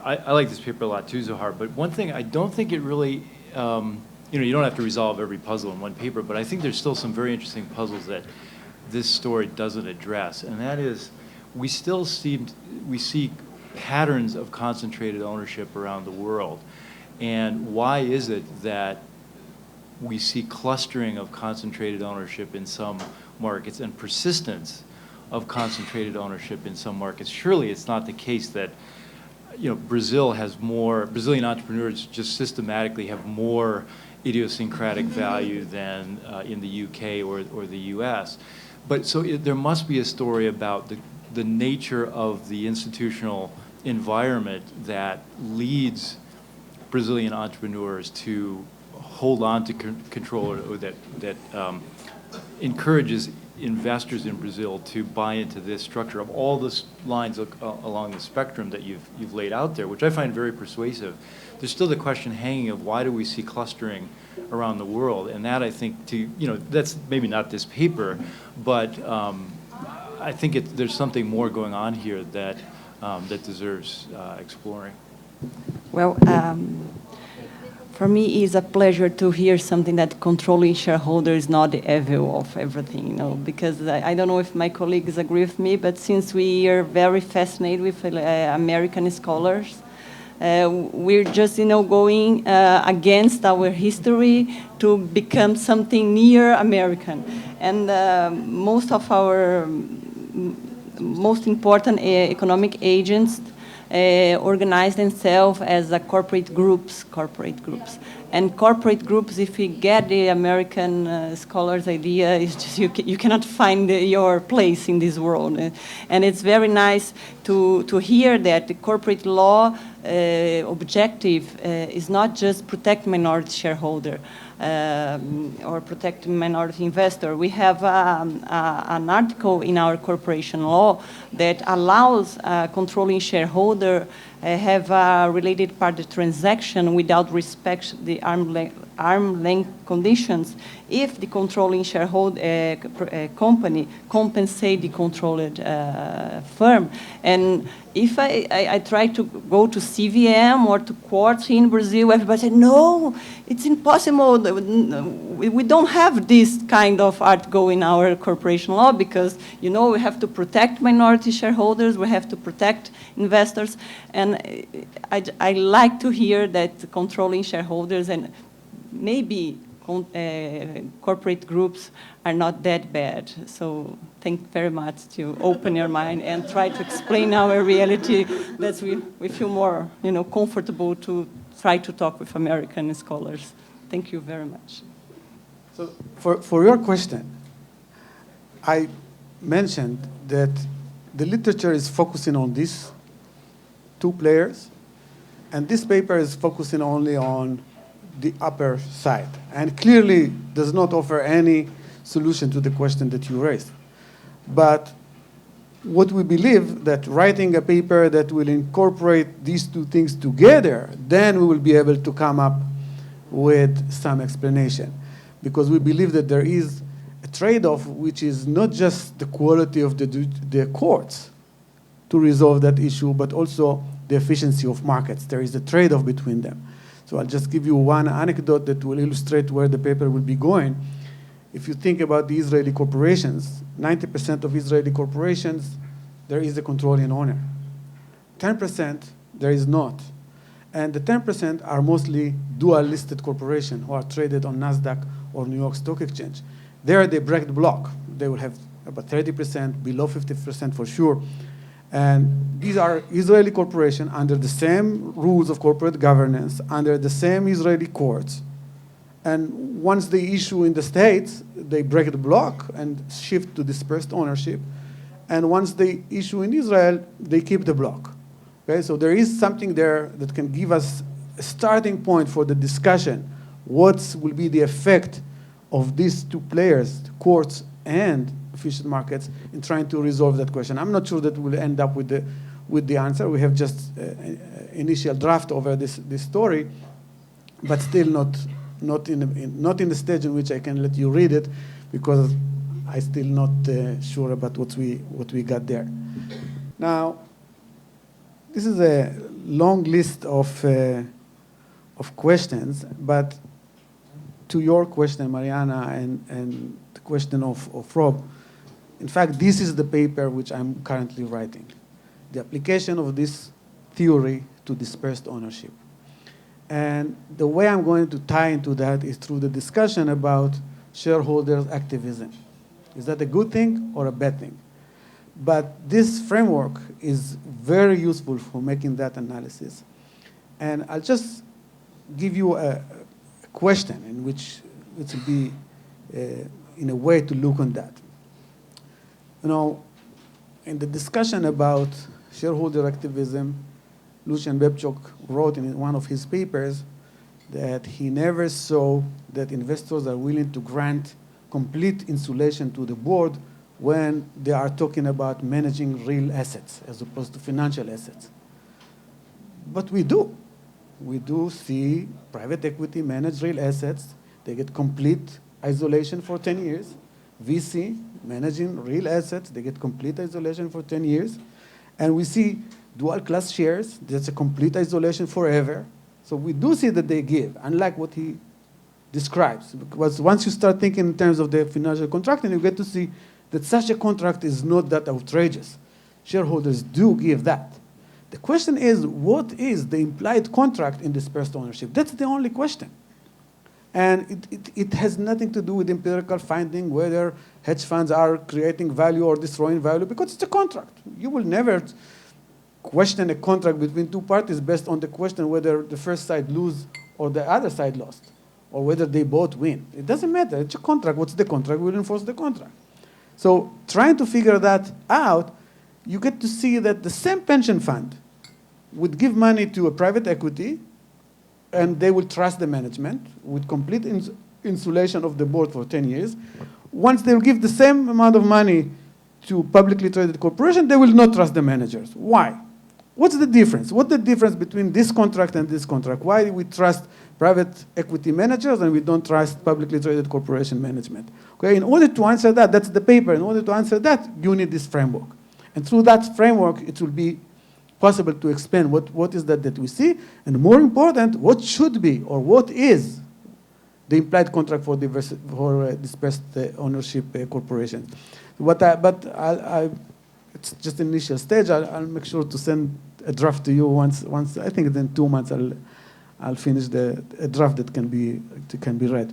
I like this paper a lot too, Zohar. But one thing, I don't think it really, you don't have to resolve every puzzle in one paper, but I think there's still some very interesting puzzles that this story doesn't address, and that is, we see patterns of concentrated ownership around the world, and why is it that we see clustering of concentrated ownership in some markets and persistence of concentrated ownership in some markets? Surely it's not the case that Brazilian entrepreneurs just systematically have more idiosyncratic value than in the UK or the US. But so there must be a story about the nature of the institutional environment that leads Brazilian entrepreneurs to hold on to control, or that encourages investors in Brazil to buy into this structure of all the lines along the spectrum that you've laid out there, which I find very persuasive. There's still the question hanging of why do we see clustering around the world, and that I think that's maybe not this paper, but I think there's something more going on here that deserves exploring. Well, for me, it's a pleasure to hear something that controlling shareholder is not the evil of everything, because I don't know if my colleagues agree with me, but since we are very fascinated with American scholars, we're just, going against our history to become something near American. And most of our most important economic agents organize themselves as corporate groups. And corporate groups, if you get the American scholars' idea, is just you cannot find your place in this world. And it's very nice to hear that the corporate law objective is not just protect minority shareholder or protect minority investor. We have an article in our corporation law that allows controlling shareholder have a related party transaction without respect the arm length conditions if the controlling shareholder company compensate the controlled firm. And if I try to go to CVM or to courts in Brazil, everybody said, no, it's impossible. We don't have this kind of article in our corporation law because, we have to protect minority shareholders, we have to protect investors. And I like to hear that controlling shareholders and maybe corporate groups are not that bad. So thank you very much to open your mind and try to explain our reality that we feel more comfortable to try to talk with American scholars. Thank you very much. So for your question, I mentioned that the literature is focusing on these two players, and this paper is focusing only on the upper side, and clearly does not offer any solution to the question that you raised. But what we believe that writing a paper that will incorporate these two things together, then we will be able to come up with some explanation. Because we believe that there is a trade-off which is not just the quality of the courts to resolve that issue, but also the efficiency of markets. There is a trade-off between them. So I'll just give you one anecdote that will illustrate where the paper will be going. If you think about the Israeli corporations, 90% of Israeli corporations, there is a controlling owner. 10%, there is not. And the 10% are mostly dual-listed corporations who are traded on NASDAQ or New York Stock Exchange. There they break the block. They will have about 30%, below 50% for sure. And these are Israeli corporations under the same rules of corporate governance, under the same Israeli courts. And once they issue in the States, they break the block and shift to dispersed ownership. And once they issue in Israel, they keep the block. Okay? So there is something there that can give us a starting point for the discussion. What will be the effect of these two players, courts and efficient markets, in trying to resolve that question? I'm not sure that we'll end up with the answer. We have just initial draft over this story, but still not in the stage in which I can let you read it, because I'm still not sure about what we got there. Now, this is a long list of questions, but to your question, Mariana, and the question of Rob, in fact, this is the paper which I'm currently writing, the application of this theory to dispersed ownership. And the way I'm going to tie into that is through the discussion about shareholders' activism. Is that a good thing or a bad thing? But this framework is very useful for making that analysis. And I'll just give you a question in which it will be in a way to look on that. In the discussion about shareholder activism, Lucian Bebchuk wrote in one of his papers that he never saw that investors are willing to grant complete insulation to the board when they are talking about managing real assets as opposed to financial assets. But we do. We do see private equity manage real assets. They get complete isolation for 10 years. VC managing real assets, they get complete isolation for 10 years. And we see dual class shares, that's a complete isolation forever. So we do see that they give, unlike what he describes. Because once you start thinking in terms of the financial contracting, you get to see that such a contract is not that outrageous. Shareholders do give that. The question is, what is the implied contract in dispersed ownership? That's the only question. And it has nothing to do with empirical finding, whether hedge funds are creating value or destroying value, because it's a contract. You will never question a contract between two parties based on the question whether the first side lose or the other side lost, or whether they both win. It doesn't matter. It's a contract. What's the contract? We'll enforce the contract. So trying to figure that out, you get to see that the same pension fund would give money to a private equity, and they will trust the management with complete insulation of the board for 10 years. Once they'll give the same amount of money to publicly traded corporation, they will not trust the managers. Why? What's the difference? What's the difference between this contract and this contract? Why do we trust private equity managers and we don't trust publicly traded corporation management? Okay, in order to answer that, that's the paper. In order to answer that, you need this framework. And through that framework, it will be possible to explain what is that we see, and more important, what should be or what is the implied contract for dispersed ownership corporations. It's just an initial stage. I'll make sure to send a draft to you once. I think in 2 months I'll finish a draft that can be read.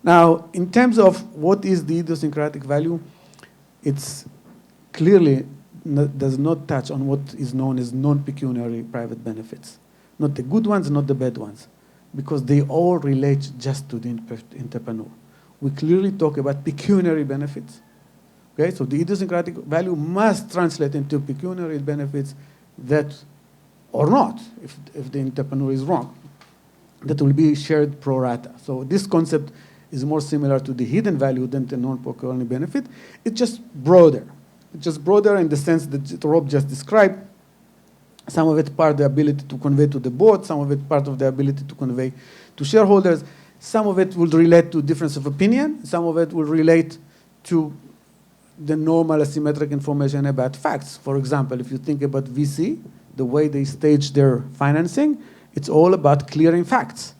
Now, in terms of what is the idiosyncratic value, it's clearly does not touch on what is known as non-pecuniary private benefits. Not the good ones, not the bad ones, because they all relate just to the entrepreneur. We clearly talk about pecuniary benefits. Okay, so the idiosyncratic value must translate into pecuniary benefits that, or not, if the entrepreneur is wrong, that will be shared pro rata. So this concept is more similar to the hidden value than the non-pecuniary benefit. It's just broader. It's just broader in the sense that Rob just described. Some of it part the ability to convey to the board, some of it part of the ability to convey to shareholders. Some of it will relate to difference of opinion. Some of it will relate to the normal asymmetric information about facts. For example, if you think about VC, the way they stage their financing, it's all about clearing facts.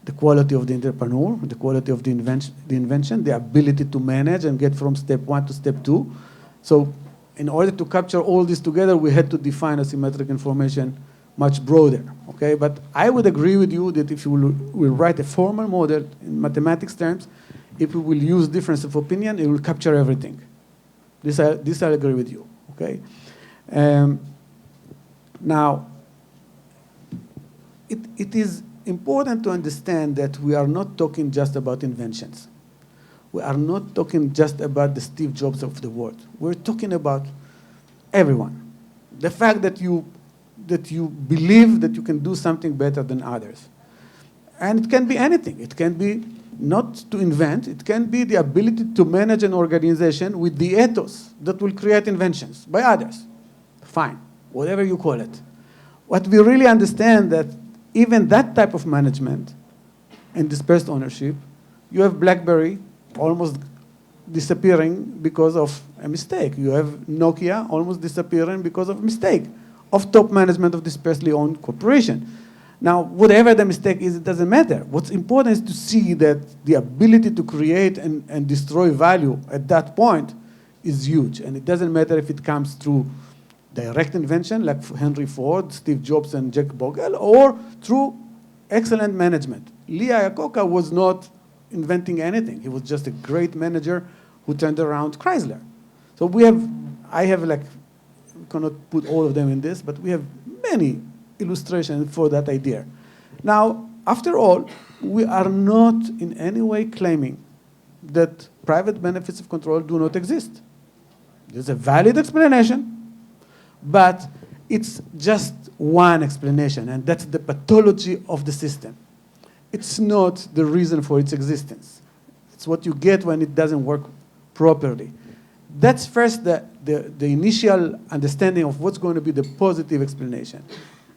The quality of the entrepreneur, the quality of the invention, the ability to manage and get from step 1 to step 2. So in order to capture all this together, we had to define asymmetric information much broader, okay? But I would agree with you that if you will write a formal model in mathematics terms, if we will use difference of opinion, it will capture everything. This I agree with you, okay? Now, it is important to understand that we are not talking just about inventions. We are not talking just about the Steve Jobs of the world. We're talking about everyone. The fact that you believe that you can do something better than others. And it can be anything. It can be not to invent. It can be the ability to manage an organization with the ethos that will create inventions by others. Fine, whatever you call it. What we really understand that even that type of management and dispersed ownership, you have BlackBerry almost disappearing because of a mistake. You have Nokia almost disappearing because of a mistake of top management of dispersely owned corporation. Now, whatever the mistake is, it doesn't matter. What's important is to see that the ability to create and destroy value at that point is huge. And it doesn't matter if it comes through direct invention, like Henry Ford, Steve Jobs, and Jack Bogle, or through excellent management. Lee Iacocca was not inventing anything. He was just a great manager who turned around Chrysler. So we cannot put all of them in this, but we have many illustrations for that idea. Now, after all, we are not in any way claiming that private benefits of control do not exist. There's a valid explanation, but it's just one explanation, and that's the pathology of the system. It's not the reason for its existence. It's what you get when it doesn't work properly. That's first the initial understanding of what's going to be the positive explanation.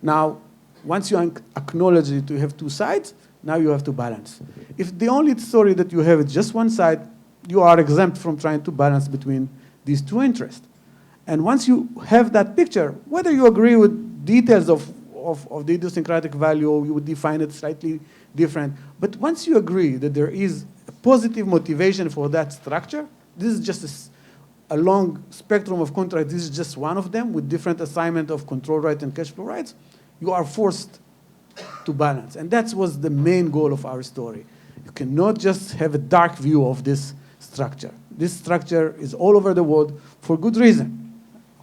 Now, once you acknowledge that you have two sides, now you have to balance. If the only story that you have is just one side, you are exempt from trying to balance between these two interests. And once you have that picture, whether you agree with details of the idiosyncratic value or you would define it slightly different, but once you agree that there is a positive motivation for that structure, this is just a long spectrum of contracts, this is just one of them with different assignment of control right and cash flow rights, you are forced to balance. And that was the main goal of our story. You cannot just have a dark view of this structure. This structure is all over the world for good reason,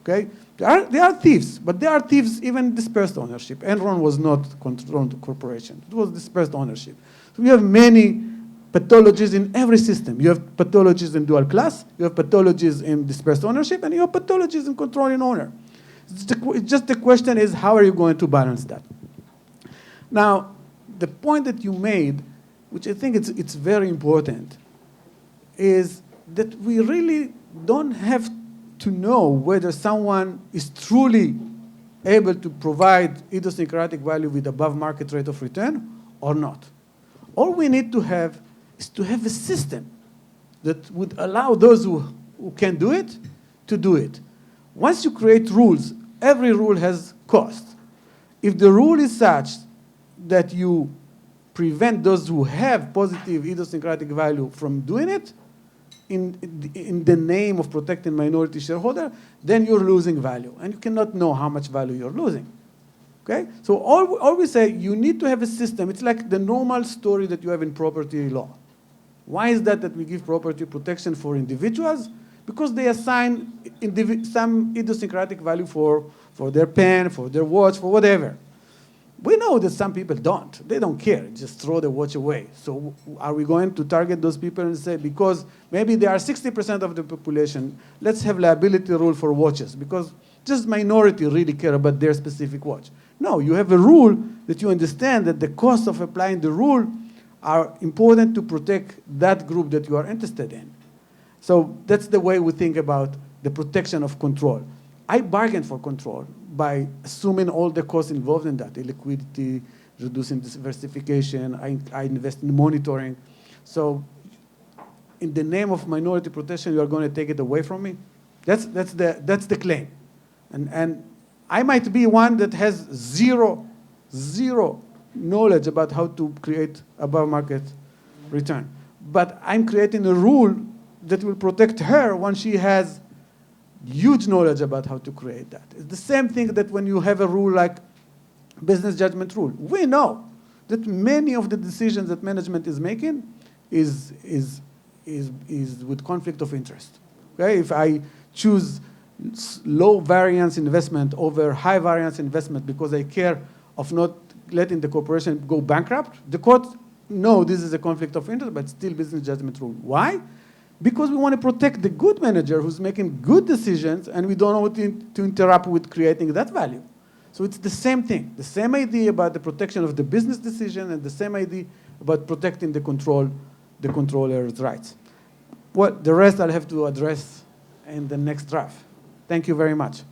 okay? They are thieves, but they are thieves even dispersed ownership. Enron was not controlled corporation. It was dispersed ownership. So we have many pathologies in every system. You have pathologies in dual class, you have pathologies in dispersed ownership, and you have pathologies in controlling owner. It's just the question is, how are you going to balance that? Now, the point that you made, which I think it's very important, is that we really don't have to know whether someone is truly able to provide idiosyncratic value with above market rate of return or not. All we need to have is to have a system that would allow those who can do it to do it. Once you create rules, every rule has cost. If the rule is such that you prevent those who have positive idiosyncratic value from doing it in the name of protecting minority shareholder, then you're losing value. And you cannot know how much value you're losing. Okay? So all we say, you need to have a system. It's like the normal story that you have in property law. Why is that we give property protection for individuals? Because they assign some idiosyncratic value for their pen, for their watch, for whatever. We know that some people don't. They don't care. Just throw the watch away. So are we going to target those people and say, because maybe they are 60% of the population, let's have liability rule for watches, because just minority really care about their specific watch. No, you have a rule that you understand that the costs of applying the rule are important to protect that group that you are interested in. So that's the way we think about the protection of control. I bargain for control by assuming all the costs involved in that, illiquidity, reducing diversification, I invest in monitoring. So in the name of minority protection, you are going to take it away from me? That's the claim. And I might be one that has zero knowledge about how to create above market return. But I'm creating a rule that will protect her when she has huge knowledge about how to create that. It's the same thing that when you have a rule like business judgment rule. We know that many of the decisions that management is making is with conflict of interest. Okay? If I choose low variance investment over high variance investment because I care of not letting the corporation go bankrupt, the court knows this is a conflict of interest, but still business judgment rule. Why? Because we want to protect the good manager who's making good decisions, and we don't want to interrupt with creating that value. So it's the same thing, the same idea about the protection of the business decision and the same idea about protecting the controller's rights. Well, the rest I'll have to address in the next draft. Thank you very much.